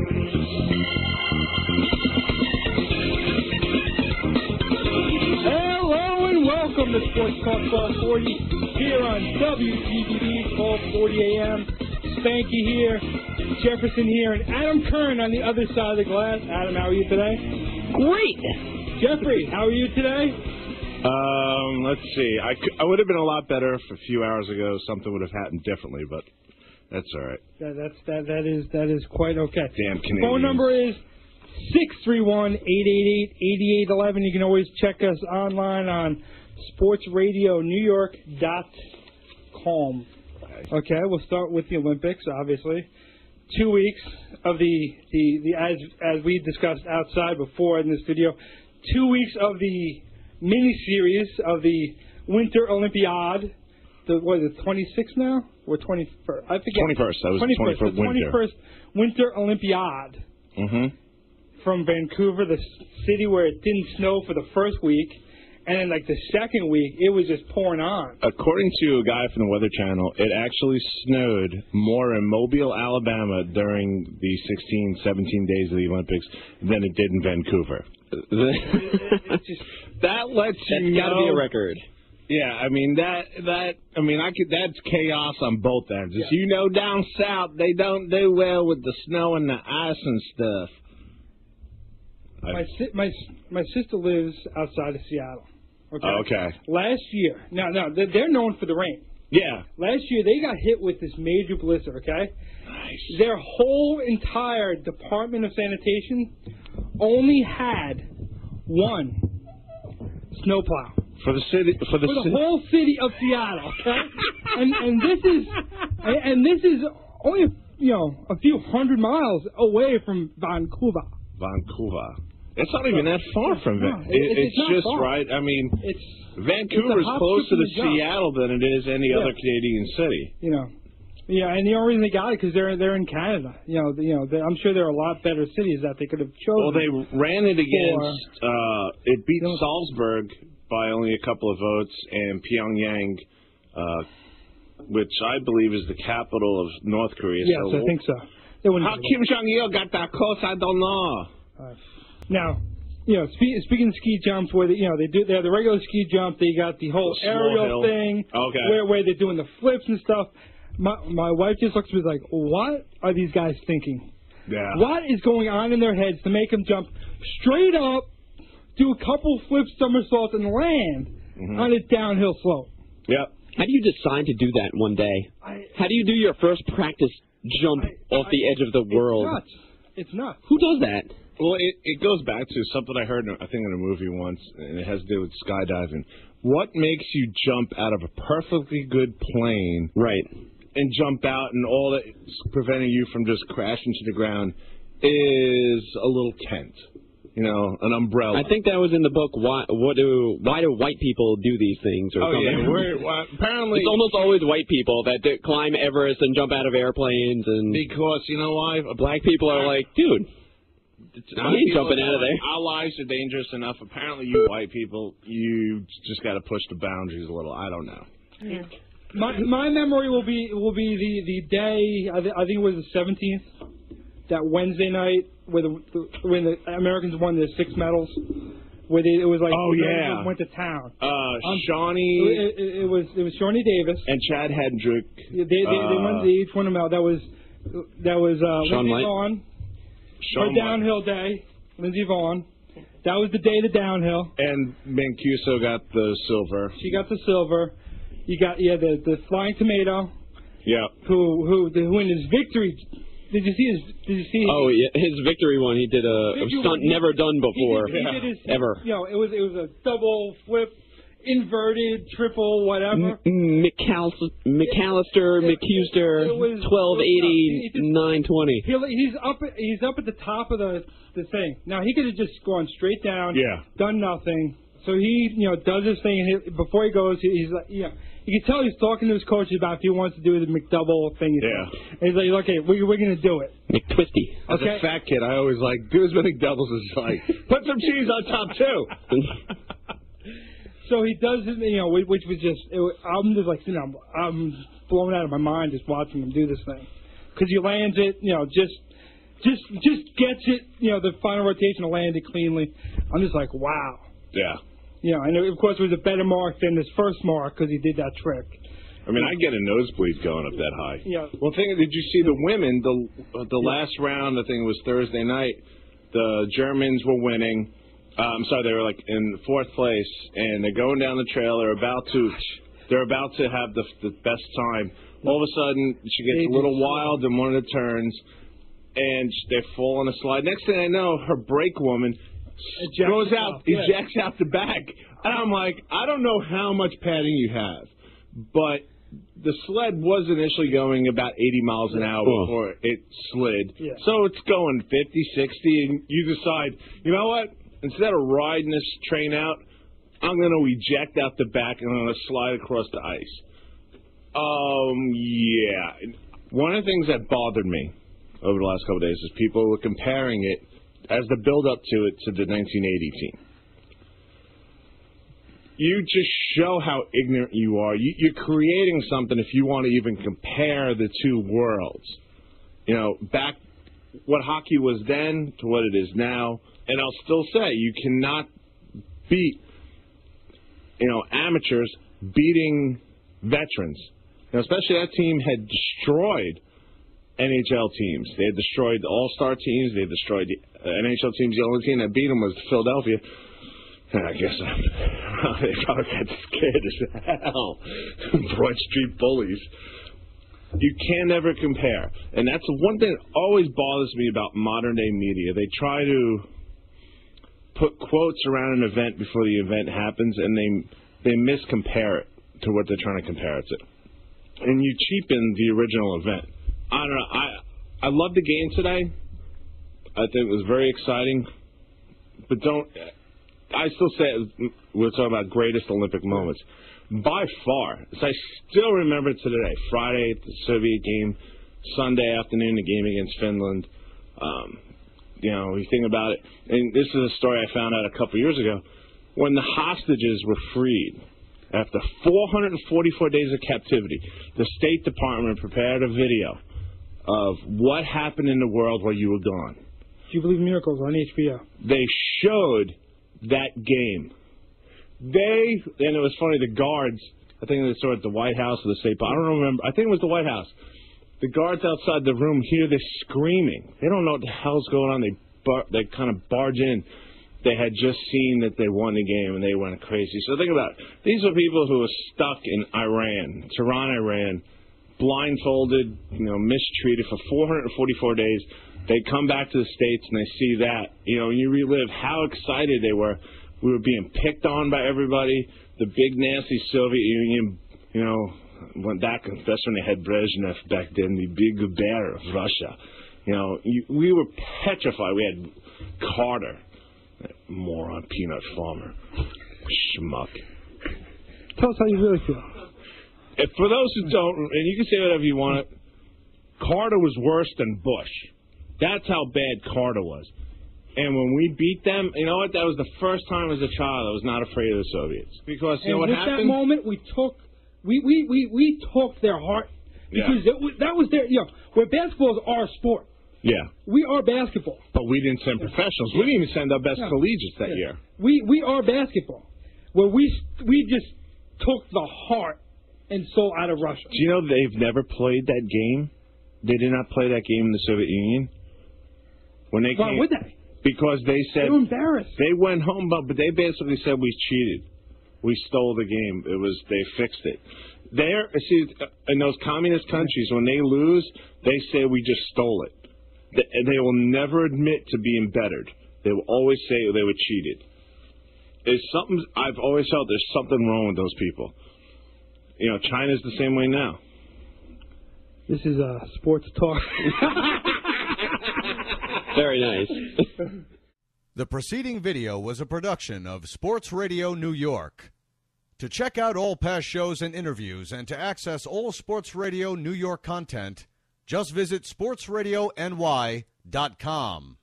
Hello and welcome to Sports Talk 1240 here on WTVD 1240 AM. Spanky here, Jefferson here, and Adam Kern on the other side of the glass. Adam, how are you today? Great. Jeffrey, how are you today? Let's see. I would have been a lot better if a few hours ago something would have happened differently, but that's all right. That is quite okay. Damn Canadians. Phone number is 631-888-8811. You can always check us online on sportsradionewyork.com. Okay, we'll start with the Olympics, obviously. 2 weeks of the as we discussed outside before in the studio, 2 weeks of the mini-series of the Winter Olympiad. What is it, 26th now? Or 21st? I forget. 21st. That was 21st. the 21st Winter Olympiad. Mm-hmm. From Vancouver, the city where it didn't snow for the first week. And then, like, the second week, it was just pouring on. According to a guy from the Weather Channel, it actually snowed more in Mobile, Alabama during the 16, 17 days of the Olympics than it did in Vancouver. That lets you know. That's got to be a record. Yeah, I mean, that's chaos on both ends. Yeah. You know, down south, they don't do well with the snow and the ice and stuff. My sister lives outside of Seattle. Okay. Last year, now they're known for the rain. Yeah. Last year they got hit with this major blizzard. Okay. Nice. Their whole entire Department of Sanitation only had one snowplow for the city for the whole city of Seattle. Okay. and this is only a few hundred miles away from Vancouver. It's not even that far from Vancouver. It's just far. Right. I mean, Vancouver's closer to Seattle than it is any other Canadian city. Yeah, and the only reason they got it because they're in Canada. I'm sure there are a lot better cities that they could have chosen. Well, they ran it against. It beat Salzburg by only a couple of votes, and Pyongyang, which I believe is the capital of North Korea. Yes, I think so. How Kim Jong-il got that close, I don't know. Now, speaking of ski jumps, where they have the regular ski jump, they got the whole aerial thing, where they're doing the flips and stuff. My wife just looks at me like, what are these guys thinking? Yeah. What is going on in their heads to make them jump straight up, do a couple flips, somersaults, and land on a downhill slope? Yep. How do you decide to do that one day? How do you do your first practice jump off the edge of the world? It's nuts. Who does that? Well, it goes back to something I heard, I think, in a movie once, and it has to do with skydiving. What makes you jump out of a perfectly good plane, right, and jump out, and all that's preventing you from just crashing to the ground is a little tent, an umbrella. I think that was in the book. Why do white people do these things? Or something? Yeah, apparently it's almost always white people that climb Everest and jump out of airplanes, and because you know why? Black people are like, dude. I ain't jumping out of there. Our lives are dangerous enough. Apparently, you white people, you just got to push the boundaries a little. I don't know. Yeah. My memory will be the day. I think it was the 17th, that Wednesday night when the Americans won their 6 medals. Where it was like went to town. Shawnee. It was Shawnee Davis and Chad Hendrick. They won each one of them out. That was Sean Lindsey Vaughn. Her downhill day, Lindsey Vaughn. That was the day of the downhill. And Mancuso got the silver. She got the silver. You got the Flying Tomato. Yeah. Who in his victory? Did you see his? Oh yeah, his victory one. He did a stunt never done before, he did his, ever. It was a double flip, inverted, triple, whatever. McAllister, McHuster, 1280, 920. He's up at the top of the thing. Now he could have just gone straight down, done nothing. So he does his thing, and before he goes, he's like, you can tell he's talking to his coaches about if he wants to do the McDouble thing. And he's like, okay, we're going to do it. McTwisty. As a fat kid, I always like do as many doubles as like put some cheese on top too. So he does it, which was just, I'm just like, I'm blown out of my mind just watching him do this thing. Because he lands it, just just gets it, the final rotation to land it cleanly. I'm just like, wow. Yeah. And of course it was a better mark than this first mark because he did that trick. I mean, I get a nosebleed going up that high. Yeah. Well, did you see the women? The last round, I think it was Thursday night. The Germans were winning. I'm sorry, they were like in fourth place, and they're going down the trail. They're about to have the best time. All of a sudden, she gets a little wild in one of the turns, and they fall on a slide. Next thing I know, her brake woman goes out, ejects out the back, and I'm like, I don't know how much padding you have, but the sled was initially going about 80 miles an hour before it slid. Yeah. So it's going 50, 60, and you decide, you know what? Instead of riding this train out, I'm going to eject out the back and I'm going to slide across the ice. Yeah. One of the things that bothered me over the last couple of days is people were comparing it as the build-up to it to the 1980 team. You just show how ignorant you are. You're creating something if you want to even compare the two worlds. Back what hockey was then to what it is now. And I'll still say you cannot beat, amateurs beating veterans. Especially that team had destroyed NHL teams. They had destroyed the All-Star teams. They had destroyed the NHL teams. The only team that beat them was Philadelphia. And I guess they probably got scared as hell. Broad Street bullies. You can never compare. And that's one thing that always bothers me about modern-day media. They try to put quotes around an event before the event happens, and they miscompare it to what they're trying to compare it to. And you cheapen the original event. I don't know. I love the game today. I think it was very exciting. But I still say we're talking about greatest Olympic moments. By far. So I still remember it today. Friday, the Soviet game. Sunday afternoon, the game against Finland. You think about it. And this is a story I found out a couple years ago. When the hostages were freed, after 444 days of captivity, the State Department prepared a video of what happened in the world while you were gone. Do you believe in miracles on HBO? They showed that game. And it was funny, the guards, I think they saw it at the White House or the State, I don't remember. I think it was the White House. The guards outside the room hear this screaming. They don't know what the hell's going on. They kind of barge in. They had just seen that they won the game, and they went crazy. So think about it. These are people who are stuck in Iran, Tehran, Iran, blindfolded, mistreated for 444 days. They come back to the States, and they see that. And you relive how excited they were. We were being picked on by everybody. The big, nasty Soviet Union, went back, and that's when they had Brezhnev back then, the big bear of Russia. We were petrified. We had Carter, that moron peanut farmer, schmuck. Tell us how you really feel. For those who don't, and you can say whatever you want, Carter was worse than Bush. That's how bad Carter was. And when we beat them, you know what? That was the first time as a child I was not afraid of the Soviets. Because what happened? At that moment, we took their heart. Because that was their, where basketball is our sport. Yeah. We are basketball. But we didn't send professionals. We didn't even send our best collegiates that year. We are basketball. Where we just took the heart and soul out of Russia. Do you know they've never played that game? They did not play that game in the Soviet Union. Why would they? Because they said they were embarrassed. They went home, but they basically said we cheated. We stole the game. They fixed it. In those communist countries, when they lose, they say we just stole it. They will never admit to being bettered. They will always say they were cheated. I've always felt there's something wrong with those people. China's the same way now. This is sports talk. Very nice. The preceding video was a production of Sports Radio New York. To check out all past shows and interviews and to access all Sports Radio New York content, just visit sportsradiony.com.